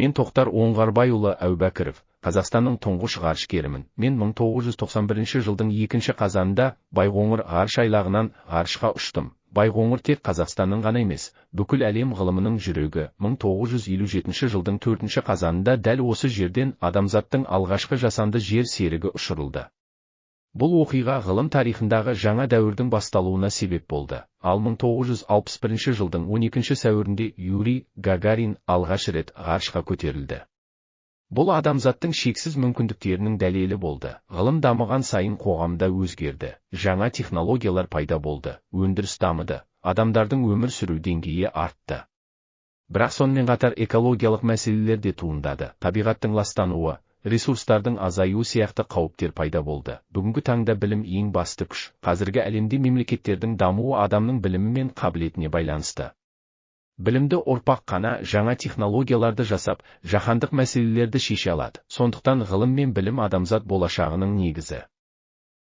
Мен Тоқтар Оңғарбайұлы Әубәкіров, Қазақстанның тұңғыш ғарышкерімін. Мен 1991 жылдың 2 қазанында Байқоңыр ғарыш айлағынан ғарышқа ұштым. Байқоңыр тек Қазақстанның ғана емес, бүкіл әлем ғылымының жүрегі. 1957 жылдың 4 қазанында дәл осы жерден адамзаттың алғашқы жасанды жер серігі ұшырылды. Бұл оқиға ғылым тарихындағы жаңа дәуірдің басталуына себеп болды. Ал 1961 жылдың 12 сәуірінде Юрий Гагарин алғаш рет ғарышқа көтерілді. Бұл адамзаттың шексіз мүмкіндіктерінің дәлелі болды. Ғылым дамыған сайын қоғамда өзгерді. Жаңа технологиялар пайда болды, өндіріс дамыды, адамдардың өмір сүру деңгейі артты. Бірақ сонымен қатар экологиялық мәселелер де туындады. Табиғаттың ластануы, ресурстардың азаюы сияқты қауіптер пайда болды. Бүгінгі таңда білім ең басты күш. Қазіргі әлемде мемлекеттердің дамуы адамның білімі мен қабілетіне байланысты. Білімді ұрпақ қана жаңа технологияларды жасап, жаһандық мәселелерді шеше алады. Сондықтан ғылым мен білім адамзат болашағының негізі.